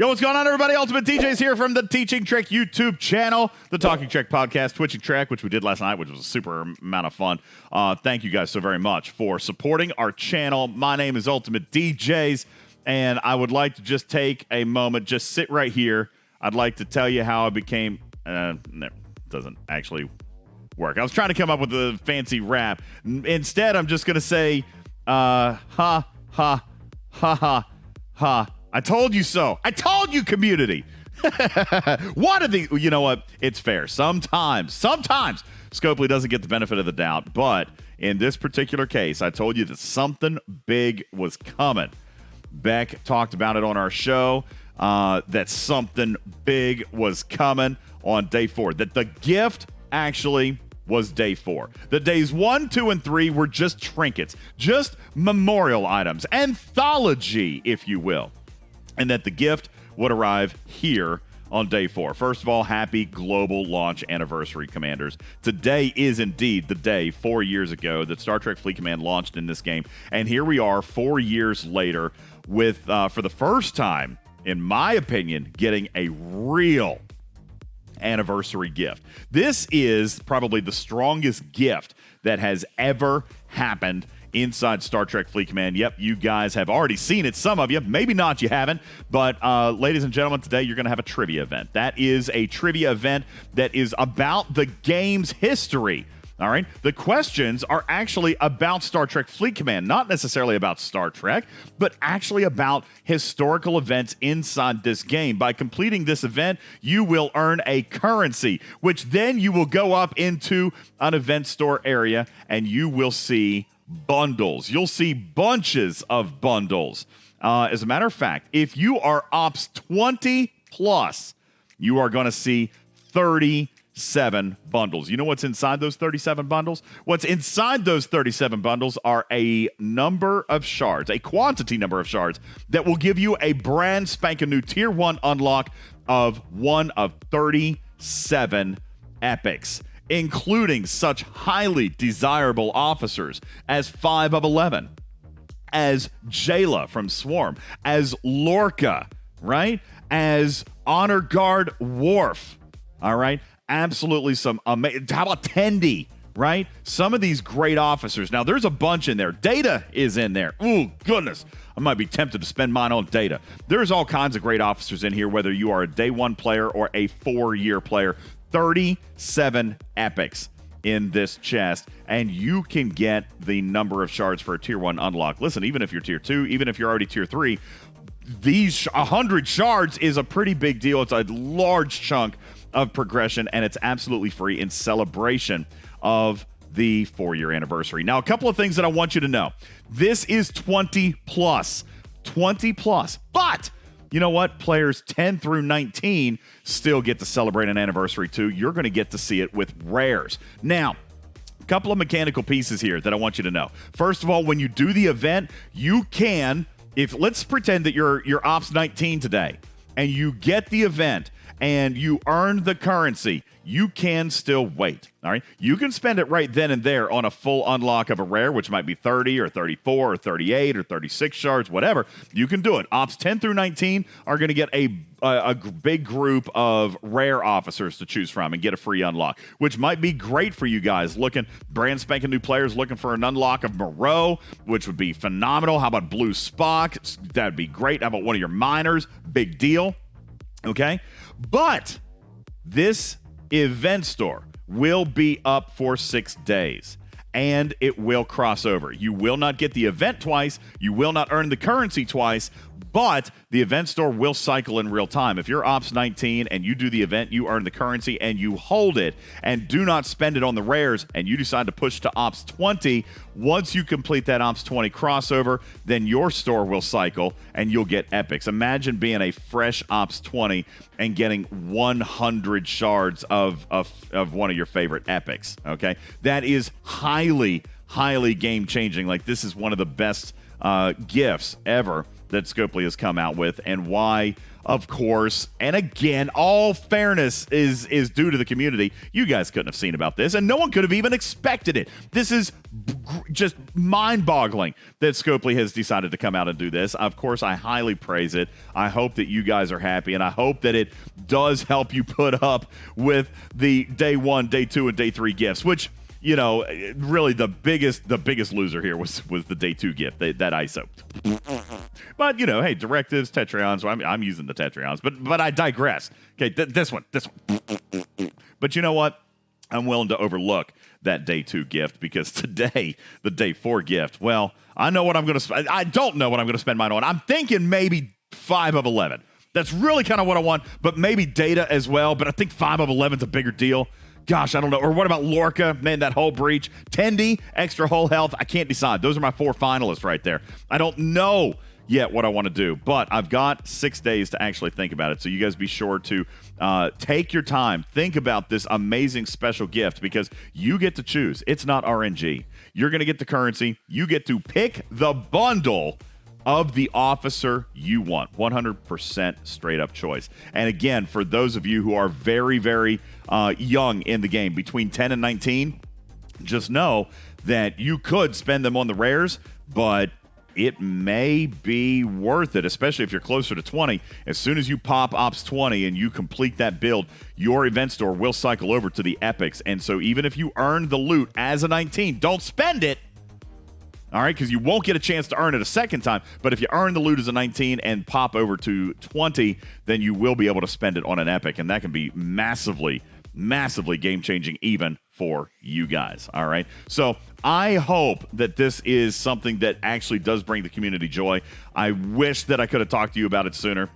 Yo, what's going on, everybody? UltimatDjz here from the Teaching Trek YouTube channel, the Talking Trek podcast, Twitching Trek, which we did last night, which was a super amount of fun. Thank you guys so very much for supporting our channel. My name is UltimatDjz, and I would like to just take a moment, just sit right here. I'd like to tell you how I became... no, it doesn't actually work. I was trying to come up with a fancy rap. Instead, I'm just going to say, ha, ha, ha, ha. I told you so. I told you, community. One of the, you know what? It's fair. Sometimes Scopely doesn't get the benefit of the doubt. But in this particular case, I told you that something big was coming. Beck talked about it on our show, that something big was coming on day 4. That the gift actually was day 4. The days 1, 2, and 3 were just trinkets, just memorial items, anthology, if you will. And that the gift would arrive here on day 4. First of all, happy global launch anniversary, Commanders. Today is indeed the day 4 years ago that Star Trek Fleet Command launched in this game. And here we are 4 years later with, for the first time, in my opinion, getting a real anniversary gift. This is probably the strongest gift that has ever happened inside Star Trek Fleet Command. Yep, you guys have already seen it. Some of you, maybe not, you haven't. But ladies and gentlemen, today you're going to have a trivia event. That is a trivia event that is about the game's history. All right? The questions are actually about Star Trek Fleet Command, not necessarily about Star Trek, but actually about historical events inside this game. By completing this event, you will earn a currency, which then you will go up into an event store area and you will see bundles. You'll see bunches of bundles. As a matter of fact, if you are Ops 20 plus, you are going to see 37 bundles. You know what's inside those 37 bundles? What's inside those 37 bundles are a number of shards, a quantity number of shards that will give you a brand spanking new Tier 1 unlock of one of 37 epics, including such highly desirable officers as 5 of 11, as Jayla from Swarm, as Lorca, right? As Honor Guard Worf, all right? Absolutely some amazing. How about Tendi, right? Some of these great officers. Now, there's a bunch in there. Data is in there. Ooh, goodness. I might be tempted to spend mine on Data. There's all kinds of great officers in here, whether you are a day 1 player or a 4-year player. 37 epics in this chest, and you can get the number of shards for a Tier 1 unlock. Listen, even if you're Tier 2, even if you're already Tier 3, these 100 shards is a pretty big deal. It's a large chunk of progression, and it's absolutely free in celebration of the 4-year anniversary. Now, a couple of things that I want you to know. This is 20 plus, but you know what? Players 10 through 19 still get to celebrate an anniversary too. You're going to get to see it with rares. Now, a couple of mechanical pieces here that I want you to know. First of all, when you do the event, you can, let's pretend that you're Ops 19 today, and you get the event, and you earn the currency, you can still wait, all right? You can spend it right then and there on a full unlock of a rare, which might be 30 or 34 or 38 or 36 shards, whatever. You can do it. Ops 10 through 19 are going to get a big group of rare officers to choose from and get a free unlock, which might be great for you guys looking, brand spanking new players looking for an unlock of Moreau, which would be phenomenal. How about Blue Spock? That'd be great. How about one of your miners? Big deal. Okay? But this event store will be up for 6 days, and it will cross over. You will not get the event twice. You will not earn the currency twice, but the event store will cycle in real time. If you're Ops 19 and you do the event, you earn the currency and you hold it and do not spend it on the rares, and you decide to push to Ops 20, once you complete that Ops 20 crossover, then your store will cycle and you'll get epics. Imagine being a fresh Ops 20 and getting 100 shards of one of your favorite epics, okay? That is highly game-changing. Like, this is one of the best gifts ever that Scopely has come out with, and why of course, and again, all fairness is due to the community. You guys couldn't have seen about this, and no one could have even expected it. This is just mind-boggling that Scopely has decided to come out and do this. Of course, I highly praise it. I hope that you guys are happy, and I hope that it does help you put up with the day 1, day 2, and day 3 gifts, which, you know, really the biggest loser here was the day 2 gift, that ISO. But, you know, hey, directives, Tetrions, I'm using the Tetrions, but I digress. Okay, this one. But you know what? I'm willing to overlook that day 2 gift, because today, the day 4 gift, well, I know what I'm going to spend. I don't know what I'm going to spend mine on. I'm thinking maybe 5 of 11. That's really kind of what I want, but maybe data as well. But I think 5 of 11 is a bigger deal. Gosh, I don't know. Or what about Lorca? Man, that whole breach. Tendi, extra whole health. I can't decide. Those are my 4 finalists right there. I don't know yet what I want to do, but I've got 6 days to actually think about it. So you guys be sure to take your time. Think about this amazing special gift, because you get to choose. It's not RNG. You're going to get the currency. You get to pick the bundle of the officer you want. 100% straight up choice. And again, for those of you who are very, very young in the game, between 10 and 19, just know that you could spend them on the rares, but it may be worth it, especially if you're closer to 20. As soon as you pop Ops 20 and you complete that build, your event store will cycle over to the epics. And so even if you earn the loot as a 19, don't spend it. All right, because you won't get a chance to earn it a second time. But if you earn the loot as a 19 and pop over to 20, then you will be able to spend it on an epic. And that can be massively, massively game-changing even for you guys. All right, so I hope that this is something that actually does bring the community joy. I wish that I could have talked to you about it sooner.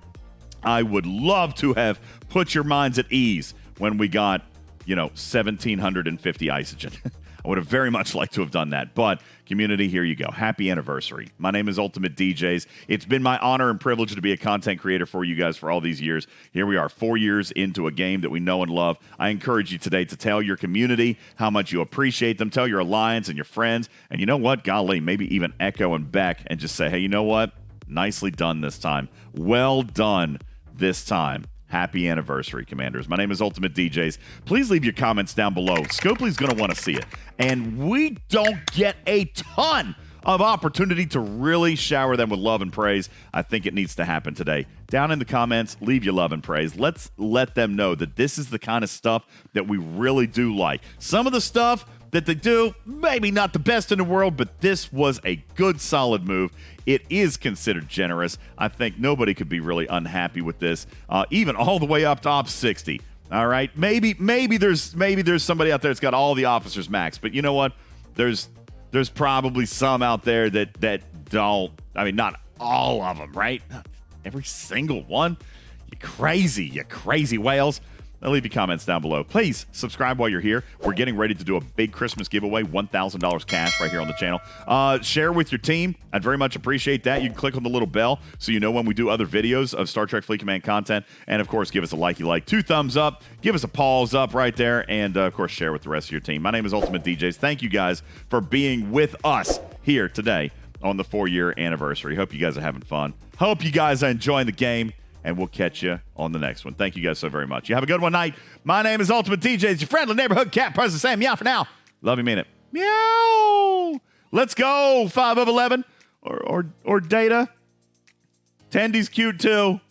I would love to have put your minds at ease when we got, 1,750 Isogen. I would have very much liked to have done that. But, community, here you go. Happy anniversary. My name is UltimatDjz. It's been my honor and privilege to be a content creator for you guys for all these years. Here we are, 4 years into a game that we know and love. I encourage you today to tell your community how much you appreciate them. Tell your alliance and your friends. And you know what? Golly, maybe even Echo and Beck, and just say, hey, you know what? Nicely done this time. Well done this time. Happy anniversary, Commanders. My name is UltimatDjz. Please leave your comments down below. Scopely's going to want to see it. And we don't get a ton of opportunity to really shower them with love and praise. I think it needs to happen today. Down in the comments, leave your love and praise. Let's let them know that this is the kind of stuff that we really do like. Some of the stuff that they do, maybe not the best in the world, but this was a good, solid move. It is considered generous. I think nobody could be really unhappy with this, even all the way up to Ops 60. All right, maybe there's somebody out there that's got all the officers max, but you know what? There's probably some out there that don't. I mean, not all of them, right? Every single one. You crazy whales. I'll leave your comments down below. Please subscribe while you're here. We're getting ready to do a big Christmas giveaway, $1,000 cash right here on the channel. Share with your team. I'd very much appreciate that. You can click on the little bell so you know when we do other videos of Star Trek Fleet Command content. And, of course, give us a like. 2 thumbs up. Give us a pause up right there. And, of course, share with the rest of your team. My name is UltimatDjz. Thank you guys for being with us here today on the 4-year anniversary. Hope you guys are having fun. Hope you guys are enjoying the game. And we'll catch you on the next one. Thank you guys so very much. You have a good one night. My name is UltimatDjz, your friendly neighborhood cat person saying meow for now. Love you, mean it. Meow. Let's go. 5 of 11. Or Data. Tendy's cute too.